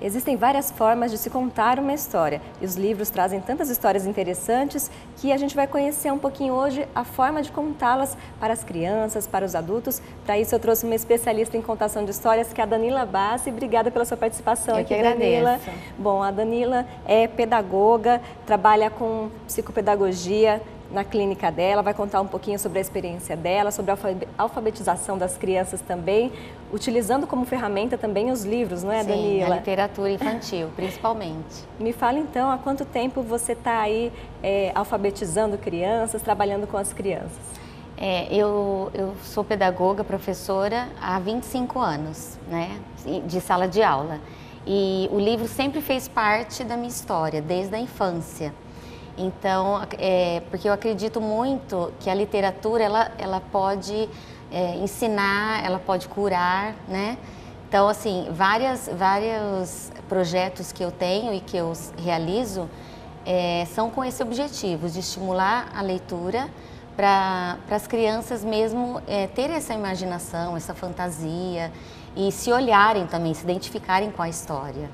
Existem várias formas de se contar uma história e os livros trazem tantas histórias interessantes que a gente vai conhecer um pouquinho hoje a forma de contá-las para as crianças, para os adultos. Para isso eu trouxe uma especialista em contação de histórias, que é a Danila Bassi. Obrigada pela sua participação eu aqui, que Danila. agradeço. Bom, a Danila é pedagoga, trabalha com psicopedagogia na clínica dela, vai contar um pouquinho sobre a experiência dela, sobre a alfabetização das crianças também, utilizando como ferramenta também os livros, não é, Sim, Danila? a literatura infantil, principalmente. Me fala então, há quanto tempo você está aí alfabetizando crianças, trabalhando com as crianças? Eu sou pedagoga, professora há 25 anos, né, de sala de aula. E o livro sempre fez parte da minha história, desde a infância. Então, porque eu acredito muito que a literatura, ela pode ensinar, ela pode curar, né? Então, assim, vários projetos que eu tenho e que eu realizo são com esse objetivo, de estimular a leitura para as crianças mesmo terem essa imaginação, essa fantasia e se olharem também, se identificarem com a história.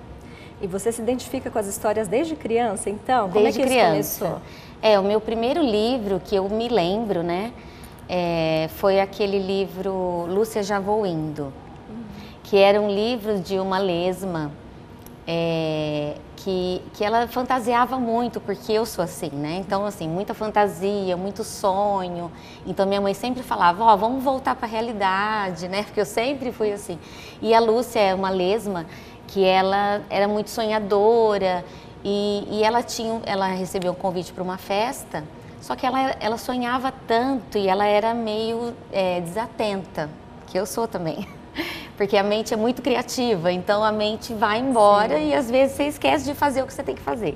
E você se identifica com as histórias desde criança, então? Como Desde é que criança. isso começou? O meu primeiro livro que eu me lembro, né, foi aquele livro Lúcia Já Vou Indo, que era um livro de uma lesma que ela fantasiava muito, porque eu sou assim, né? Então, assim, muita fantasia, muito sonho. Então, minha mãe sempre falava, ó, vamos voltar para a realidade, né? Porque eu sempre fui assim. E a Lúcia é uma lesma que ela era muito sonhadora e ela recebeu um convite para uma festa, só que ela sonhava tanto e ela era meio desatenta, que eu sou também, porque a mente é muito criativa, então a mente vai embora. Sim. E às vezes você esquece de fazer o que você tem que fazer.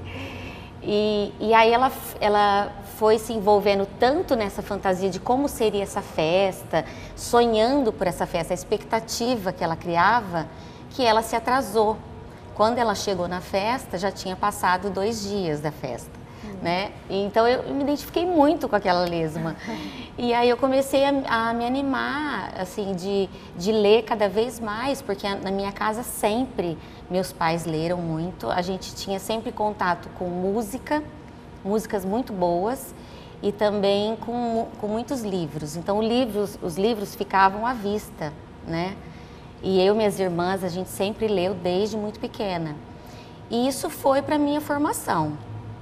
E aí ela foi se envolvendo tanto nessa fantasia de como seria essa festa, sonhando por essa festa, a expectativa que ela criava, que ela se atrasou. Quando ela chegou na festa, já tinha passado 2 dias da festa, né? Então eu me identifiquei muito com aquela lesma. E aí eu comecei a me animar, assim, de ler cada vez mais, porque na minha casa sempre meus pais leram muito. A gente tinha sempre contato com músicas muito boas e também com muitos livros. Então os livros ficavam à vista, né? E eu e minhas irmãs, a gente sempre leu desde muito pequena. E isso foi para a minha formação,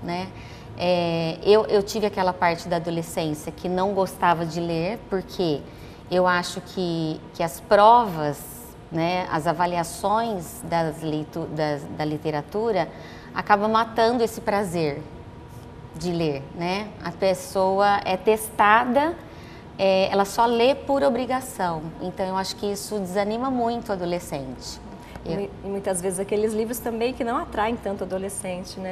né? Eu tive aquela parte da adolescência que não gostava de ler, porque eu acho que as provas, né, as avaliações da literatura acabam matando esse prazer de ler, né? A pessoa é testada, ela só lê por obrigação, então eu acho que isso desanima muito o adolescente. E muitas vezes aqueles livros também que não atraem tanto o adolescente, né?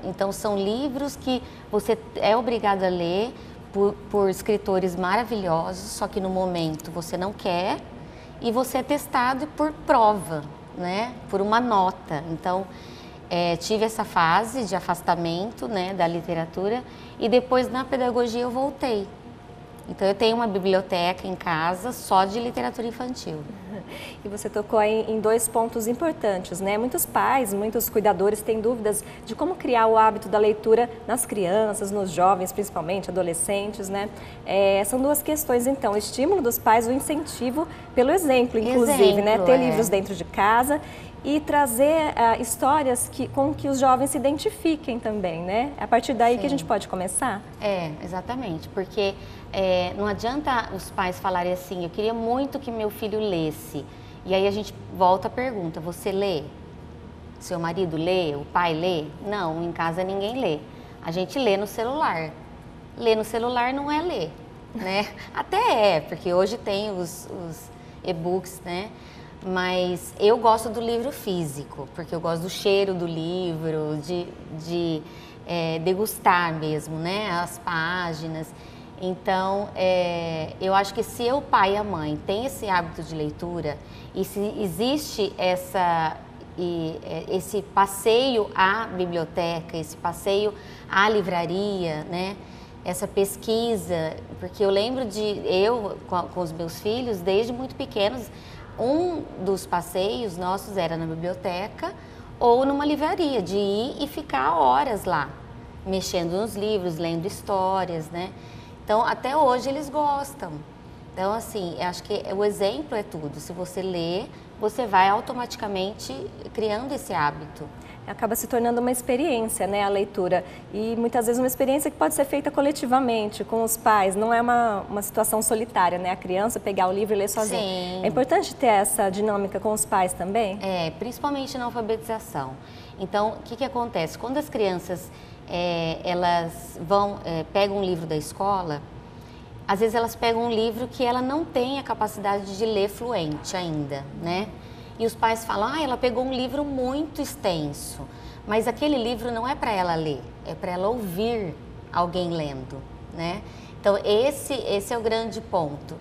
Então são livros que você é obrigado a ler por escritores maravilhosos, só que no momento você não quer, e você é testado por prova, né? Por uma nota. Então tive essa fase de afastamento, né, da literatura, e depois na pedagogia eu voltei. Então eu tenho uma biblioteca em casa só de literatura infantil. E você tocou aí em 2 pontos importantes, né? Muitos pais, muitos cuidadores têm dúvidas de como criar o hábito da leitura nas crianças, nos jovens, principalmente, adolescentes, né? São 2 questões, então, o estímulo dos pais, o incentivo pelo exemplo, inclusive, né? Ter livros dentro de casa e trazer histórias com que os jovens se identifiquem também, né? É a partir daí que a gente pode começar? Exatamente, porque não adianta os pais falarem assim, eu queria muito que meu filho lesse. E aí a gente volta à pergunta, você lê? Seu marido lê? O pai lê? Não, em casa ninguém lê. A gente lê no celular. Ler no celular não é ler, né? Até porque hoje tem os e-books, né? Mas eu gosto do livro físico, porque eu gosto do cheiro do livro, de degustar mesmo, né, as páginas. Então, eu acho que se o pai e a mãe têm esse hábito de leitura e se existe esse passeio à biblioteca, esse passeio à livraria, né, essa pesquisa, porque eu lembro de com os meus filhos, desde muito pequenos, um dos passeios nossos era na biblioteca ou numa livraria, de ir e ficar horas lá, mexendo nos livros, lendo histórias, né? Então, até hoje eles gostam. Então, assim, eu acho que o exemplo é tudo. Se você lê, você vai automaticamente criando esse hábito. Acaba se tornando uma experiência, né, a leitura. E muitas vezes uma experiência que pode ser feita coletivamente, com os pais. Não é uma situação solitária, né? A criança pegar o livro e ler sozinha. Sim. É importante ter essa dinâmica com os pais também? É, principalmente na alfabetização. Então, o que acontece? Quando as crianças elas pegam um livro da escola, às vezes elas pegam um livro que ela não tem a capacidade de ler fluente ainda, né? E os pais falam, ela pegou um livro muito extenso, mas aquele livro não é para ela ler, é para ela ouvir alguém lendo, né? Então, esse é o grande ponto.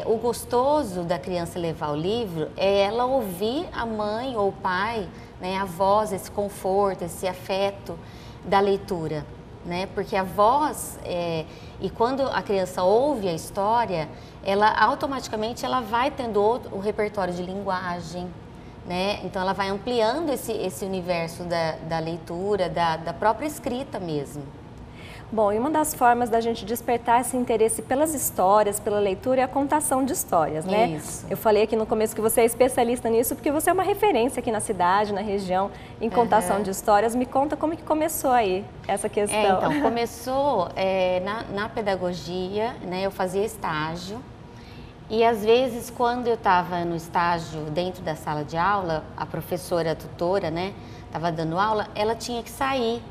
O gostoso da criança levar o livro é ela ouvir a mãe ou o pai, né, a voz, esse conforto, esse afeto da leitura, né? Porque a voz, e quando a criança ouve a história, ela automaticamente vai tendo um repertório de linguagem, né? Então ela vai ampliando esse universo da leitura, da própria escrita mesmo. Bom, e uma das formas da gente despertar esse interesse pelas histórias, pela leitura, é a contação de histórias, né? Isso. Eu falei aqui no começo que você é especialista nisso, porque você é uma referência aqui na cidade, na região, em contação de histórias. Me conta como que começou aí essa questão. Então, começou na pedagogia, né? Eu fazia estágio. E às vezes, quando eu estava no estágio dentro da sala de aula, a professora, a tutora, né, estava dando aula, ela tinha que sair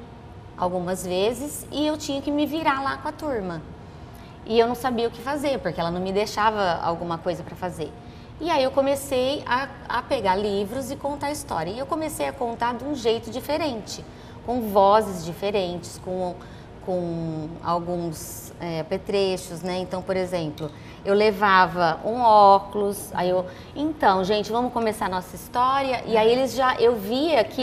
algumas vezes e eu tinha que me virar lá com a turma. E eu não sabia o que fazer, porque ela não me deixava alguma coisa para fazer. E aí eu comecei a pegar livros e contar história. E eu comecei a contar de um jeito diferente, com vozes diferentes, com alguns apetrechos, né? Então, por exemplo, eu levava um óculos, aí então, gente, vamos começar a nossa história. E aí eu via que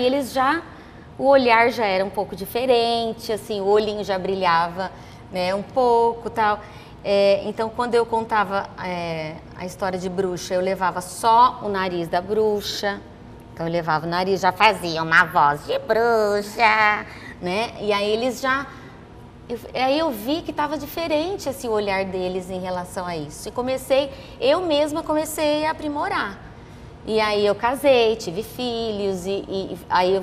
o olhar já era um pouco diferente, assim, o olhinho já brilhava, né, um pouco, tal. Então, quando eu contava a história de bruxa, eu levava só o nariz da bruxa. Então, eu levava o nariz, já fazia uma voz de bruxa, né? E aí eles já... Aí eu vi que estava diferente esse olhar deles em relação a isso. E eu mesma comecei a aprimorar. E aí eu casei, tive filhos, e aí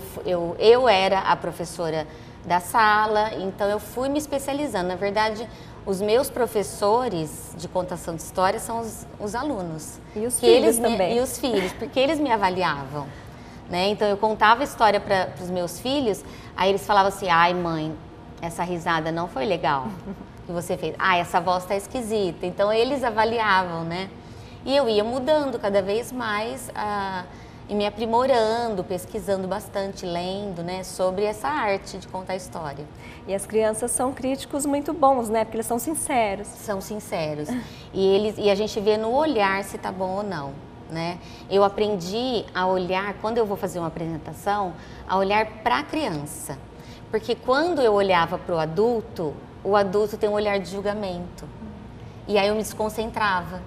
eu era a professora da sala, então eu fui me especializando. Na verdade, os meus professores de contação de histórias são os alunos. E os filhos também. E os filhos, porque eles me avaliavam, né? Então eu contava a história para os meus filhos, aí eles falavam assim, ai mãe, essa risada não foi legal que você fez. Essa voz está esquisita. Então eles avaliavam, né? E eu ia mudando cada vez mais e me aprimorando, pesquisando bastante, lendo, né, sobre essa arte de contar história. E as crianças são críticos muito bons, né? Porque eles são sinceros. São sinceros. E a gente vê no olhar se tá bom ou não, né? Eu aprendi a olhar, quando eu vou fazer uma apresentação, a olhar para a criança. Porque quando eu olhava para o adulto tem um olhar de julgamento. E aí eu me desconcentrava.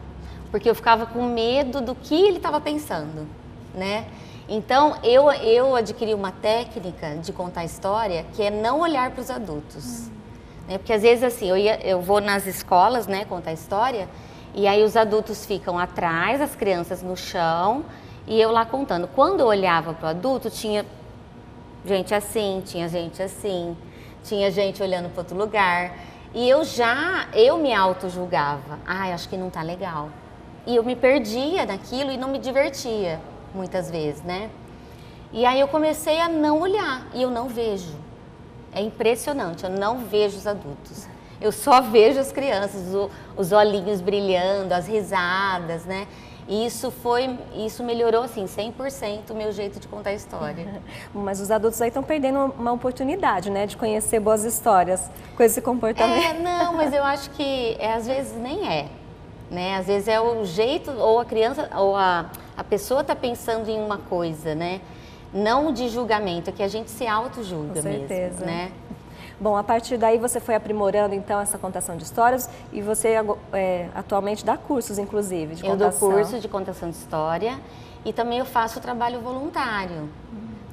Porque eu ficava com medo do que ele estava pensando, né? Então, eu adquiri uma técnica de contar história que é não olhar para os adultos. Né? Porque às vezes, assim, eu vou nas escolas, né, contar história, e aí os adultos ficam atrás, as crianças no chão, e eu lá contando. Quando eu olhava para o adulto, tinha gente assim, tinha gente assim, tinha gente olhando para outro lugar, e eu me auto-julgava. Acho que não tá legal. E eu me perdia naquilo e não me divertia, muitas vezes, né? E aí eu comecei a não olhar, e eu não vejo. É impressionante, eu não vejo os adultos. Eu só vejo as crianças, os olhinhos brilhando, as risadas, né? E isso melhorou, assim, 100% o meu jeito de contar a história. Mas os adultos aí estão perdendo uma oportunidade, né? De conhecer boas histórias com esse comportamento. Não, mas eu acho que às vezes nem é. Né? Às vezes é o jeito, ou a criança, ou a pessoa está pensando em uma coisa, né? Não de julgamento, é que a gente se auto-julga mesmo, né? Bom, a partir daí você foi aprimorando então essa contação de histórias e você atualmente dá cursos, inclusive, de contação. Eu dou curso de contação de história e também eu faço trabalho voluntário,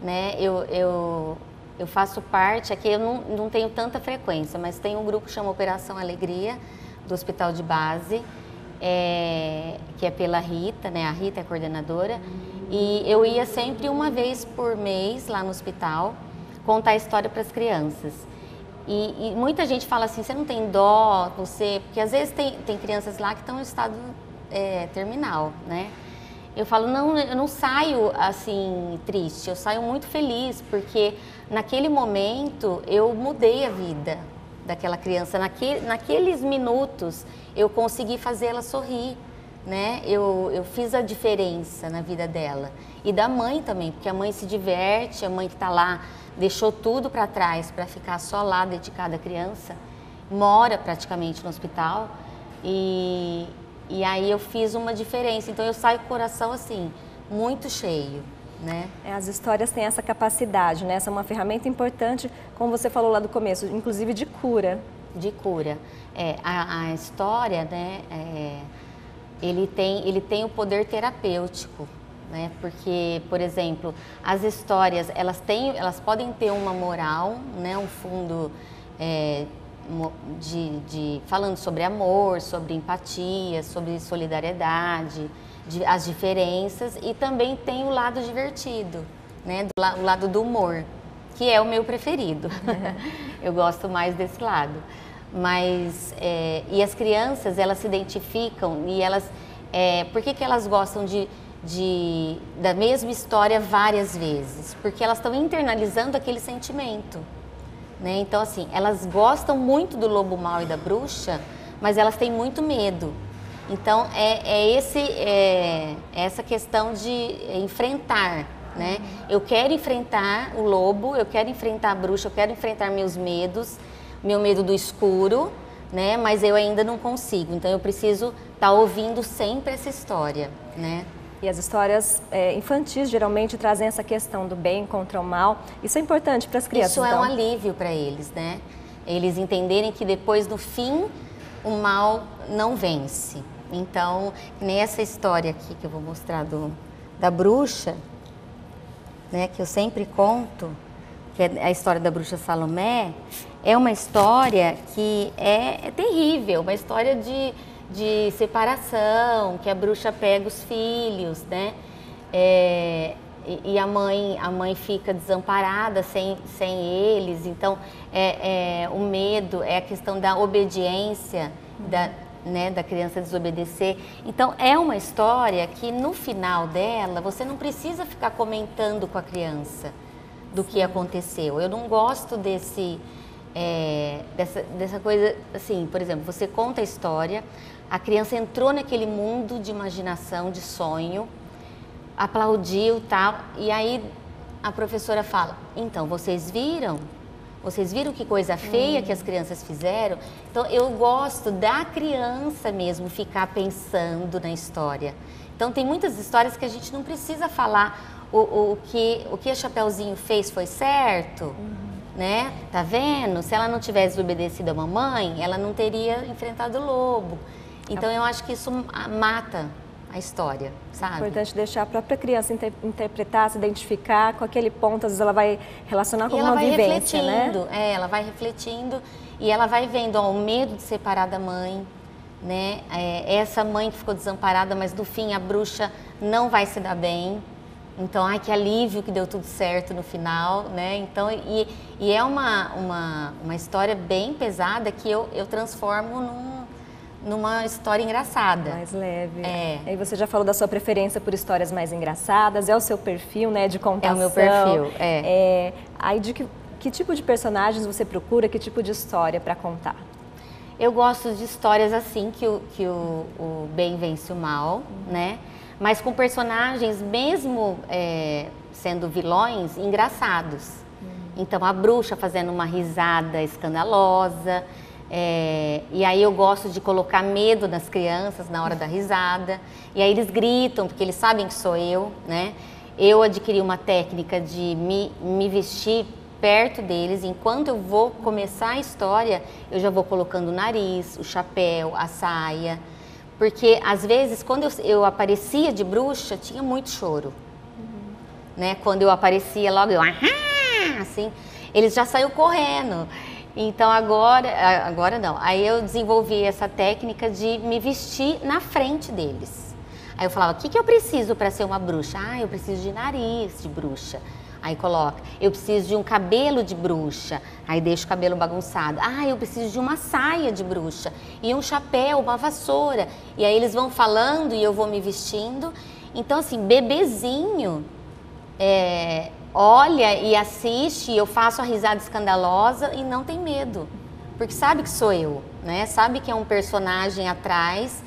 né? Eu faço parte, aqui eu não tenho tanta frequência, mas tem um grupo que chama Operação Alegria, do Hospital de Base, que é pela Rita, né? A Rita é a coordenadora, e eu ia sempre uma vez por mês lá no hospital contar a história para as crianças. E muita gente fala assim, você não tem dó, porque às vezes tem crianças lá que estão em estado terminal, né? Eu falo, não, eu não saio assim triste, eu saio muito feliz, porque naquele momento eu mudei a vida daquela criança, naqueles minutos eu consegui fazer ela sorrir, né? Eu fiz a diferença na vida dela e da mãe também, porque a mãe se diverte, a mãe que está lá deixou tudo para trás para ficar só lá dedicada à criança, mora praticamente no hospital e aí eu fiz uma diferença, então eu saio com o coração assim, muito cheio, né? As histórias têm essa capacidade, né? Essa é uma ferramenta importante, como você falou lá do começo, inclusive de cura. De cura. A história, né, ele tem o poder terapêutico, né? Porque, por exemplo, as histórias, elas podem ter uma moral, né, um fundo falando sobre amor, sobre empatia, sobre solidariedade, as diferenças, e também tem o lado divertido, né, o lado do humor, que é o meu preferido. Eu gosto mais desse lado. Mas, e as crianças, elas se identificam e elas... por que elas gostam da mesma história várias vezes? Porque elas estão internalizando aquele sentimento. Né? Então, assim, elas gostam muito do lobo mau e da bruxa, mas elas têm muito medo. Então, essa questão de enfrentar, né? Eu quero enfrentar o lobo, eu quero enfrentar a bruxa, eu quero enfrentar meus medos, meu medo do escuro, né? Mas eu ainda não consigo. Então, eu preciso estar ouvindo sempre essa história, né? E as histórias infantis geralmente trazem essa questão do bem contra o mal. Isso é importante para as crianças. Isso é um alívio para eles, né? Eles entenderem que depois, no fim, o mal não vence. Então, nessa história aqui que eu vou mostrar da bruxa, né, que eu sempre conto, que é a história da bruxa Salomé, é uma história que é terrível, uma história de separação, que a bruxa pega os filhos, né? E a mãe fica desamparada sem eles. Então, o medo, é a questão da obediência, da criança desobedecer. Então, é uma história que no final dela, você não precisa ficar comentando com a criança do que aconteceu. Eu não gosto dessa coisa, assim, por exemplo, você conta a história, a criança entrou naquele mundo de imaginação, de sonho, aplaudiu, tal, e aí a professora fala, então, vocês viram? Vocês viram que coisa feia que as crianças fizeram? Então, eu gosto da criança mesmo ficar pensando na história. Então, tem muitas histórias que a gente não precisa falar o que a Chapeuzinho fez foi certo, né? Tá vendo? Se ela não tivesse obedecido a mamãe, ela não teria enfrentado o lobo. Então, eu acho que isso mata a história, sabe? É importante deixar a própria criança interpretar, se identificar com aquele ponto, às vezes ela vai relacionar com uma vivência, né? Ela vai refletindo e ela vai vendo o medo de separar da mãe, né? Essa mãe que ficou desamparada, mas no fim a bruxa não vai se dar bem. Então, ai, que alívio que deu tudo certo no final, né? Então, e é uma história bem pesada que eu transformo numa história engraçada. Mais leve. Aí você já falou da sua preferência por histórias mais engraçadas, é o seu perfil, né, de contação. É o meu perfil, Aí de que tipo de personagens você procura, que tipo de história para contar? Eu gosto de histórias assim, que o bem vence o mal, né? Mas com personagens, mesmo sendo vilões, engraçados. Então, a bruxa fazendo uma risada escandalosa. E aí eu gosto de colocar medo nas crianças na hora da risada. E aí eles gritam, porque eles sabem que sou eu, né? Eu adquiri uma técnica de me vestir perto deles, enquanto eu vou começar a história, eu já vou colocando o nariz, o chapéu, a saia, porque às vezes quando eu aparecia de bruxa, tinha muito choro, né? Quando eu aparecia logo, eu assim, eles já saíram correndo. Então agora não, aí eu desenvolvi essa técnica de me vestir na frente deles. Aí eu falava, o que eu preciso para ser uma bruxa? Eu preciso de nariz de bruxa. Aí coloca, eu preciso de um cabelo de bruxa, aí deixa o cabelo bagunçado. Eu preciso de uma saia de bruxa, e um chapéu, uma vassoura. E aí eles vão falando e eu vou me vestindo. Então assim, bebezinho, olha e assiste, eu faço a risada escandalosa e não tem medo. Porque sabe que sou eu, né? Sabe que é um personagem atrás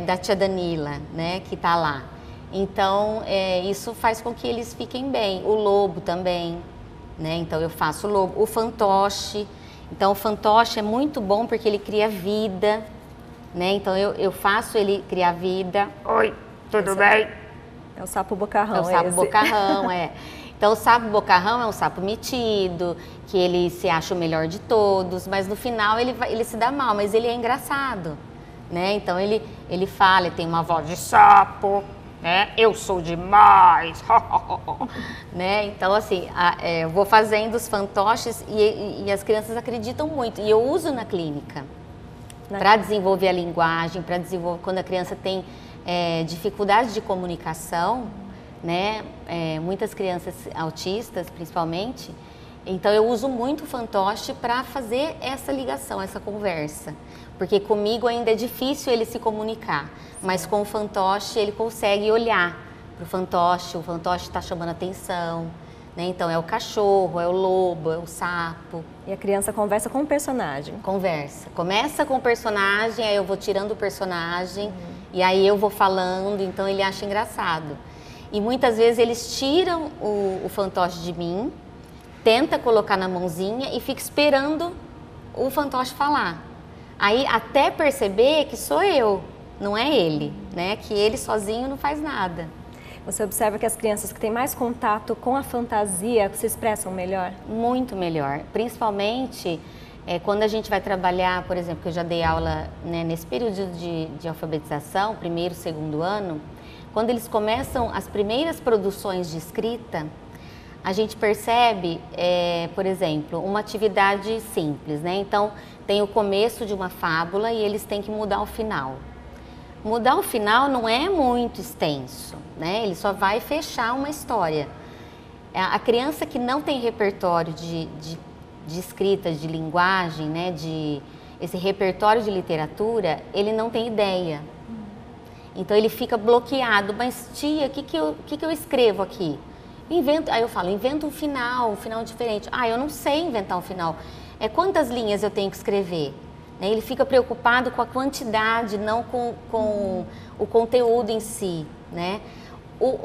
da tia Danila, né? Que tá lá. Então, isso faz com que eles fiquem bem. O lobo também, né? Então, eu faço o lobo. O fantoche. Então, o fantoche é muito bom porque ele cria vida, né? Então, eu faço ele criar vida. Oi, tudo bem? É o sapo bocarrão. É o sapo bocarrão, Então, o sapo bocarrão é um sapo metido, que ele se acha o melhor de todos, mas no final ele se dá mal, mas ele é engraçado, né? Então, ele fala, ele tem uma voz de sapo, né? Eu sou demais, né? Então, assim, eu vou fazendo os fantoches e as crianças acreditam muito. E eu uso na clínica para desenvolver a linguagem, para desenvolver quando a criança tem dificuldade de comunicação, né? Muitas crianças autistas, principalmente. Então, eu uso muito o fantoche para fazer essa ligação, essa conversa. Porque comigo ainda é difícil ele se comunicar, mas com o fantoche ele consegue olhar para o fantoche está chamando atenção, né? Então é o cachorro, é o lobo, é o sapo. E a criança conversa com o personagem. Conversa. Começa com o personagem, aí eu vou tirando o personagem, e aí eu vou falando, então ele acha engraçado. E muitas vezes eles tiram o fantoche de mim, tenta colocar na mãozinha e fica esperando o fantoche falar. Aí até perceber que sou eu, não é ele, né? Que ele sozinho não faz nada. Você observa que as crianças que têm mais contato com a fantasia se expressam melhor? Muito melhor, principalmente quando a gente vai trabalhar, por exemplo, que eu já dei aula, né, nesse período de alfabetização, primeiro, segundo ano, quando eles começam as primeiras produções de escrita, a gente percebe, por exemplo, uma atividade simples, né? Então, tem o começo de uma fábula e eles têm que mudar o final. Mudar o final não é muito extenso, né? Ele só vai fechar uma história. A criança que não tem repertório de escrita, de linguagem, né? Esse repertório de literatura, ele não tem ideia. Então, ele fica bloqueado. Mas, tia, o que eu escrevo aqui? Aí eu falo, inventa um final diferente. Eu não sei inventar um final. Quantas linhas eu tenho que escrever? Né? Ele fica preocupado com a quantidade, não com o conteúdo em si, né?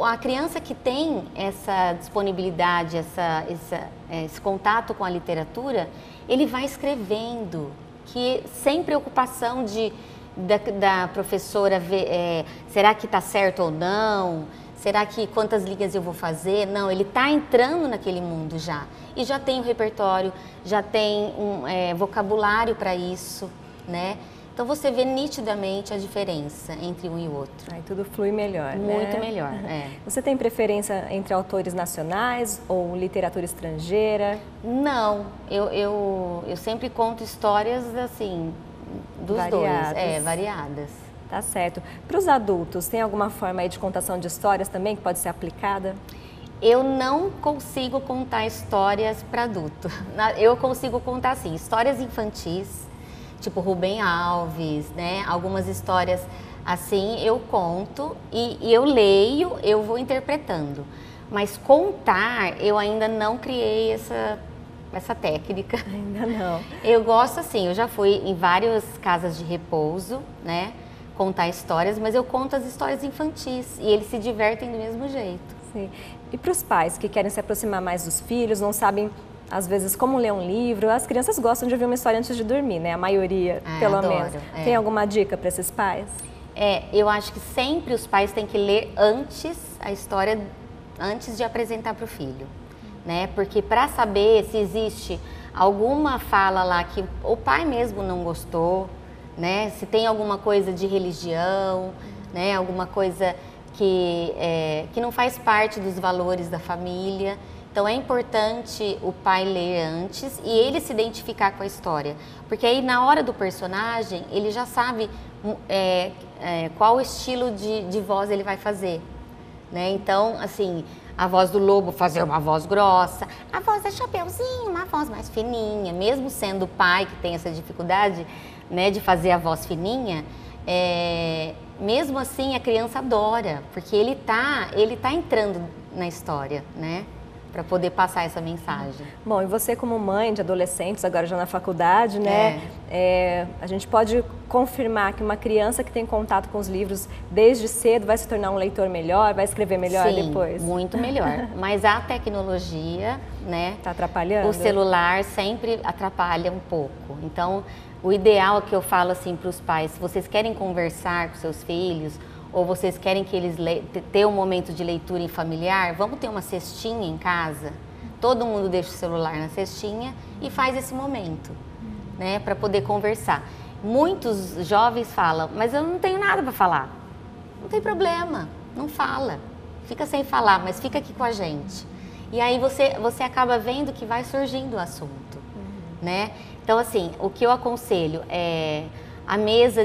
A criança que tem essa disponibilidade, esse contato com a literatura, ele vai escrevendo, que sem preocupação da professora ver, será que está certo ou não? Será que quantas linhas eu vou fazer? Não, ele está entrando naquele mundo já. E já tem o repertório, já tem um vocabulário para isso, né? Então você vê nitidamente a diferença entre um e o outro. Aí tudo flui melhor, Muito né? melhor, Você tem preferência entre autores nacionais ou literatura estrangeira? Não, eu sempre conto histórias assim, dos Variadas. dois, variadas. Tá certo. Para os adultos, tem alguma forma aí de contação de histórias também que pode ser aplicada? Eu não consigo contar histórias para adulto. Eu consigo contar, assim, histórias infantis, tipo Rubem Alves, né? Algumas histórias assim eu conto e eu leio, eu vou interpretando. Mas contar, eu ainda não criei essa técnica. Ainda não. Eu gosto assim, eu já fui em várias casas de repouso, né? Contar histórias, mas eu conto as histórias infantis e eles se divertem do mesmo jeito. Sim. E para os pais que querem se aproximar mais dos filhos, não sabem às vezes como ler um livro, as crianças gostam de ouvir uma história antes de dormir, né? A maioria, pelo menos. Tem alguma dica para esses pais? Eu acho que sempre os pais têm que ler antes a história, antes de apresentar para o filho. né? Porque para saber se existe alguma fala lá que o pai mesmo não gostou, né? Se tem alguma coisa de religião, né? Alguma coisa que não faz parte dos valores da família. Então é importante o pai ler antes e ele se identificar com a história, porque aí na hora do personagem ele já sabe qual estilo de voz ele vai fazer, né? Então, assim, a voz do lobo fazer uma voz grossa, a voz da Chapeuzinho, uma voz mais fininha, mesmo sendo o pai que tem essa dificuldade, né, de fazer a voz fininha, mesmo assim a criança adora, porque ele tá entrando na história, né? Para poder passar essa mensagem. Bom, e você como mãe de adolescentes, agora já na faculdade, né? A gente pode confirmar que uma criança que tem contato com os livros desde cedo vai se tornar um leitor melhor, vai escrever melhor depois? Sim, muito melhor. Mas a tecnologia, né? Tá atrapalhando? O celular sempre atrapalha um pouco. Então, o ideal é que eu falo assim para os pais, se vocês querem conversar com seus filhos, ou vocês querem que eles tenham um momento de leitura em familiar, vamos ter uma cestinha em casa? Todo mundo deixa o celular na cestinha e faz esse momento, né, para poder conversar. Muitos jovens falam, mas eu não tenho nada para falar. Não tem problema, não fala. Fica sem falar, mas fica aqui com a gente. E aí você acaba vendo que vai surgindo o assunto, né? Então, assim, o que eu aconselho é... A mesa,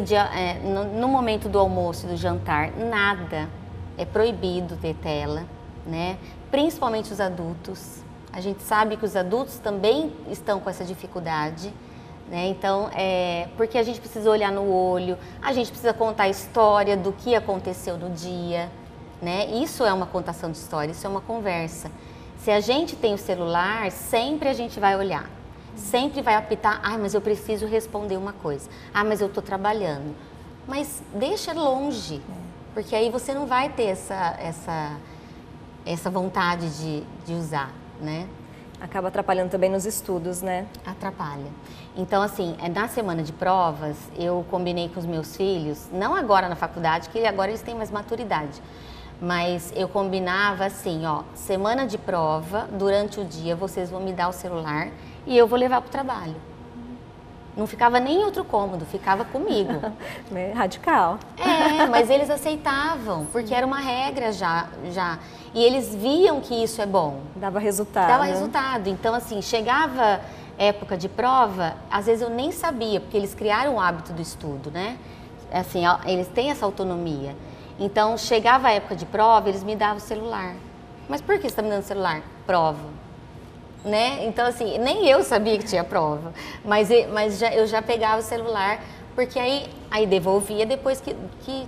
no momento do almoço e do jantar, nada é proibido ter tela, né? Principalmente os adultos. A gente sabe que os adultos também estão com essa dificuldade, né? Então, porque a gente precisa olhar no olho, a gente precisa contar a história do que aconteceu no dia, né? Isso é uma contação de história, isso é uma conversa. Se a gente tem o celular, sempre a gente vai olhar. Sempre vai apitar, mas eu preciso responder uma coisa. Mas eu estou trabalhando. Mas deixa longe, porque aí você não vai ter essa vontade de usar, né? Acaba atrapalhando também nos estudos, né? Atrapalha. Então, assim, na semana de provas, eu combinei com os meus filhos, não agora na faculdade, que agora eles têm mais maturidade, mas eu combinava assim, semana de prova, durante o dia vocês vão me dar o celular e eu vou levar para o trabalho. Não ficava nem em outro cômodo, ficava comigo. Radical. Mas eles aceitavam, porque era uma regra já. E eles viam que isso é bom. Dava resultado. Dava resultado. Então, assim, chegava época de prova, às vezes eu nem sabia, porque eles criaram o hábito do estudo, né? Assim, eles têm essa autonomia. Então, chegava a época de prova, eles me davam o celular. Mas por que você está me dando o celular? Prova. Né? Então, assim, nem eu sabia que tinha prova, mas eu já pegava o celular, porque aí devolvia depois que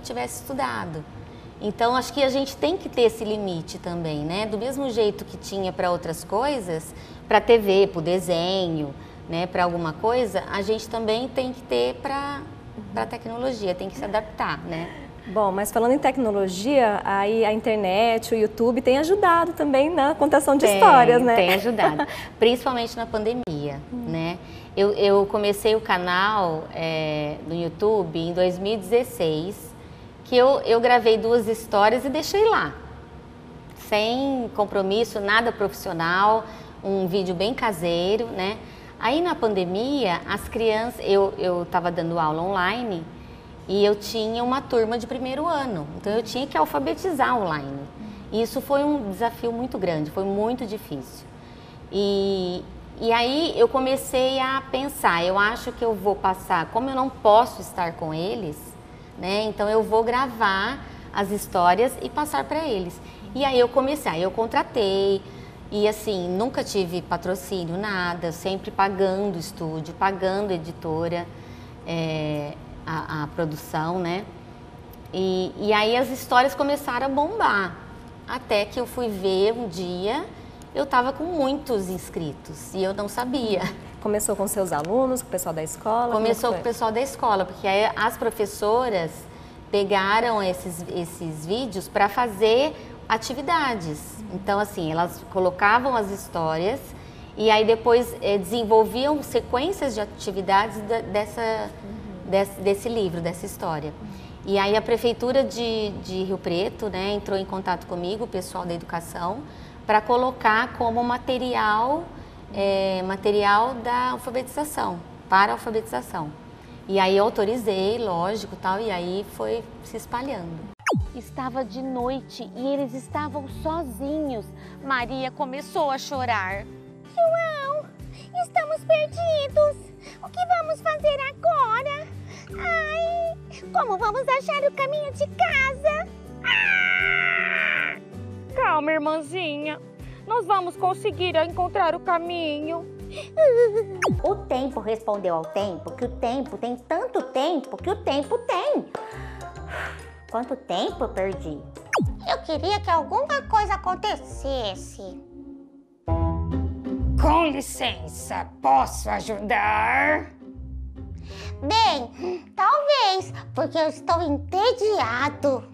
tivesse estudado. Então, acho que a gente tem que ter esse limite também, né? Do mesmo jeito que tinha para outras coisas, para TV, para o desenho, né? Para alguma coisa, a gente também tem que ter para a tecnologia, tem que se adaptar, né? Bom, mas falando em tecnologia, aí a internet, o YouTube tem ajudado também na contação de histórias, né? Tem ajudado, principalmente na pandemia, né? Eu comecei o canal no YouTube em 2016, que eu gravei 2 histórias e deixei lá, sem compromisso, nada profissional, um vídeo bem caseiro, né? Aí na pandemia, as crianças, eu estava dando aula online, e eu tinha uma turma de primeiro ano, então eu tinha que alfabetizar online. E isso foi um desafio muito grande, foi muito difícil. E aí eu comecei a pensar, eu acho que eu vou passar, como eu não posso estar com eles, né? Então eu vou gravar as histórias e passar para eles. E aí eu comecei, eu contratei, e assim, nunca tive patrocínio, nada, sempre pagando estúdio, pagando editora, a produção, né? E aí as histórias começaram a bombar, até que eu fui ver um dia, eu estava com muitos inscritos e eu não sabia. Começou com seus alunos, com o pessoal da escola? Começou com o pessoal da escola, porque aí as professoras pegaram esses vídeos para fazer atividades. Então, assim, elas colocavam as histórias e aí depois desenvolviam sequências de atividades desse livro, dessa história. E aí a Prefeitura de Rio Preto, né, entrou em contato comigo, o pessoal da educação, para colocar como material, material da alfabetização, para a alfabetização. E aí eu autorizei, lógico, tal, e aí foi se espalhando. Estava de noite e eles estavam sozinhos. Maria começou a chorar. João, estamos perdidos. O que vamos fazer agora? Ai, como vamos achar o caminho de casa? Calma, irmãzinha. Nós vamos conseguir encontrar o caminho. O tempo respondeu ao tempo que o tempo tem tanto tempo que o tempo tem. Quanto tempo eu perdi? Eu queria que alguma coisa acontecesse. Com licença, posso ajudar? Bem, talvez, porque eu estou entediado.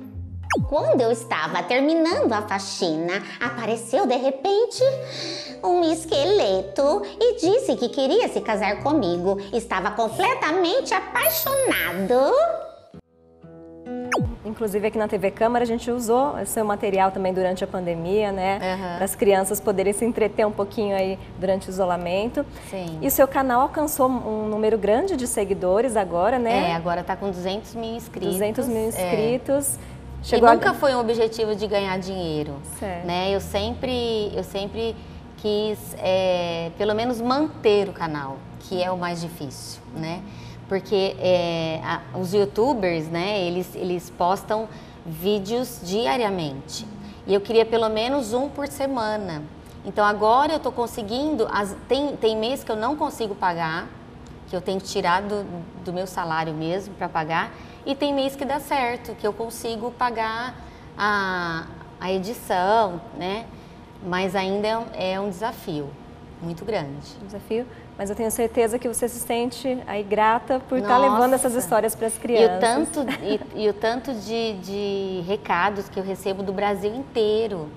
Quando eu estava terminando a faxina, apareceu de repente um esqueleto e disse que queria se casar comigo. Estava completamente apaixonado. Inclusive aqui na TV Câmara a gente usou esse material também durante a pandemia, né? Para as crianças poderem se entreter um pouquinho aí durante o isolamento. Sim. E o seu canal alcançou um número grande de seguidores agora, né? Agora está com 200 mil inscritos. 200 mil inscritos. Chegou nunca foi um objetivo de ganhar dinheiro, certo. né? Eu sempre quis, pelo menos, manter o canal, que é o mais difícil, né? Porque os YouTubers, né, eles postam vídeos diariamente. E eu queria pelo menos um por semana. Então agora eu estou conseguindo, tem mês que eu não consigo pagar, que eu tenho que tirar do meu salário mesmo para pagar. E tem mês que dá certo, que eu consigo pagar a edição, né? Mas ainda é um desafio muito grande. Desafio, mas eu tenho certeza que você se sente aí grata por estar levando essas histórias para as crianças. E o tanto de recados que eu recebo do Brasil inteiro,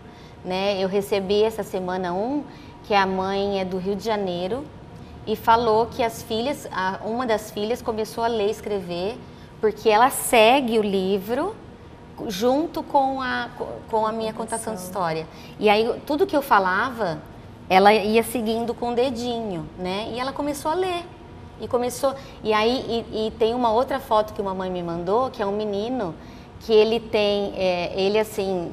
né? Eu recebi essa semana que a mãe é do Rio de Janeiro e falou que uma das filhas começou a ler e escrever porque ela segue o livro junto com a minha contação de história. E aí, tudo que eu falava, ela ia seguindo com o dedinho, né? E ela começou a ler. E tem uma outra foto que uma mãe me mandou, que é um menino que ele tem, ele assim,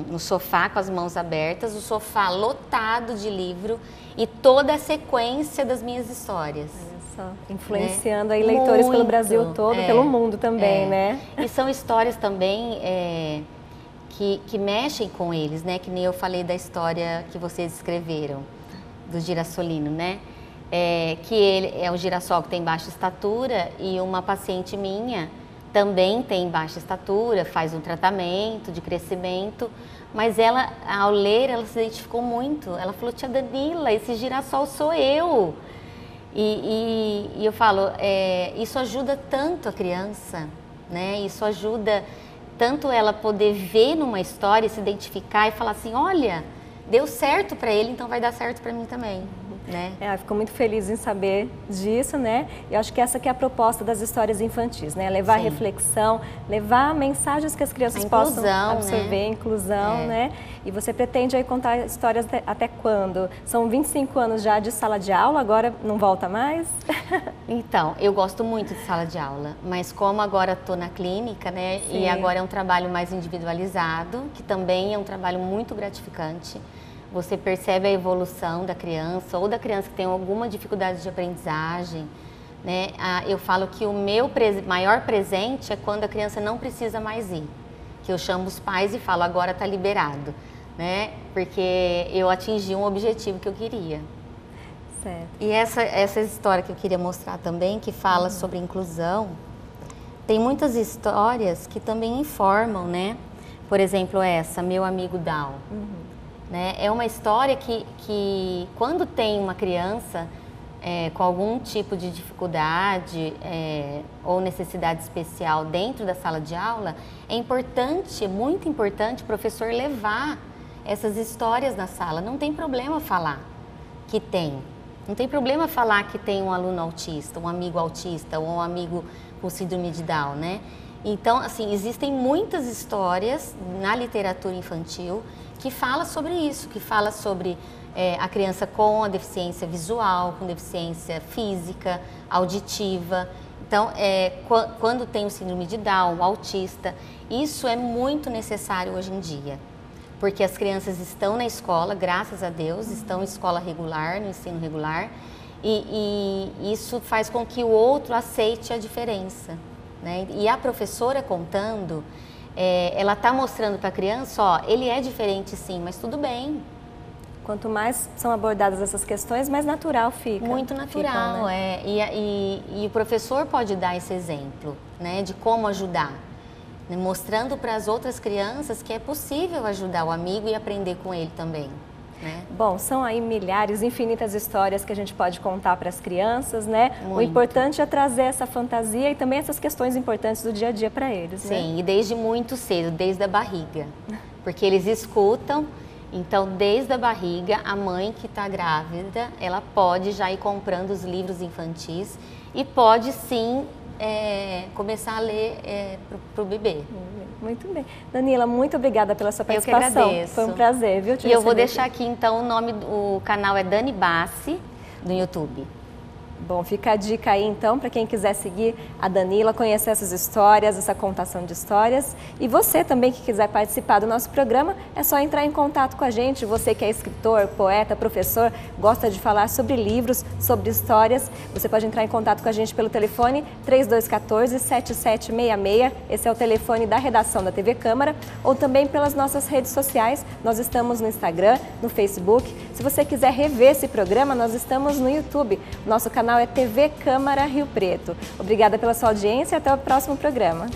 no sofá com as mãos abertas, o sofá lotado de livro e toda a sequência das minhas histórias. Influenciando aí leitores muito, pelo Brasil todo, pelo mundo também, né? E são histórias também que mexem com eles, né? Que nem eu falei da história que vocês escreveram, do girassolino, né? Que ele é um girassol que tem baixa estatura e uma paciente minha também tem baixa estatura, faz um tratamento de crescimento, mas ela, ao ler, ela se identificou muito. Ela falou, tia Danila, esse girassol sou eu. E eu falo, isso ajuda tanto a criança, né? Isso ajuda tanto ela poder ver numa história, se identificar e falar assim, olha, deu certo para ele, então vai dar certo para mim também, né? Fico muito feliz em saber disso, né? Eu acho que essa que é a proposta das histórias infantis, né? Levar reflexão, levar mensagens que as crianças possam absorver, né? Inclusão, né? E você pretende aí contar histórias até quando? São 25 anos já de sala de aula, agora não volta mais? Então, eu gosto muito de sala de aula, mas como agora estou na clínica, né? Sim. E agora é um trabalho mais individualizado, que também é um trabalho muito gratificante. Você percebe a evolução da criança ou da criança que tem alguma dificuldade de aprendizagem, né? Eu falo que o meu maior presente é quando a criança não precisa mais ir, que eu chamo os pais e falo, agora está liberado, né? Porque eu atingi um objetivo que eu queria. Certo. E essa história que eu queria mostrar também, que fala sobre inclusão, tem muitas histórias que também informam, né? Por exemplo, essa, Meu Amigo Down. Né? É uma história que quando tem uma criança com algum tipo de dificuldade ou necessidade especial dentro da sala de aula, é importante, muito importante, o professor levar essas histórias na sala. Não tem problema falar que tem. Não tem problema falar que tem um aluno autista, um amigo autista ou um amigo com síndrome de Down, né? Então, assim, existem muitas histórias na literatura infantil que fala sobre isso, que fala sobre a criança com a deficiência visual, com deficiência física, auditiva. Então, quando tem o síndrome de Down, o autista, isso é muito necessário hoje em dia. Porque as crianças estão na escola, graças a Deus, estão em escola regular, no ensino regular, e isso faz com que o outro aceite a diferença, né? E a professora contando, ela está mostrando para a criança, ó, ele é diferente sim, mas tudo bem. Quanto mais são abordadas essas questões, mais natural fica. Muito natural, ficam, né? E o professor pode dar esse exemplo, né, de como ajudar, né, mostrando para as outras crianças que é possível ajudar o amigo e aprender com ele também. Né? Bom, são aí milhares, infinitas histórias que a gente pode contar para as crianças, né? Muito. O importante é trazer essa fantasia e também essas questões importantes do dia a dia para eles, né? Sim, e desde muito cedo, desde a barriga, porque eles escutam. Então, desde a barriga, a mãe que está grávida, ela pode já ir comprando os livros infantis e pode sim começar a ler para o bebê. Muito bem. Danila, muito obrigada pela sua participação. Eu que agradeço. Foi um prazer, viu? E eu vou deixar aqui, então, o canal é Dani Bassi, no YouTube. Bom, fica a dica aí então para quem quiser seguir a Danila, conhecer essas histórias, essa contação de histórias. E você também que quiser participar do nosso programa, é só entrar em contato com a gente. Você que é escritor, poeta, professor, gosta de falar sobre livros, sobre histórias, você pode entrar em contato com a gente pelo telefone 3214-7766. Esse é o telefone da redação da TV Câmara, ou também pelas nossas redes sociais. Nós estamos no Instagram, no Facebook. Se você quiser rever esse programa, nós estamos no YouTube. Nosso canal é TV Câmara Rio Preto. Obrigada pela sua audiência e até o próximo programa.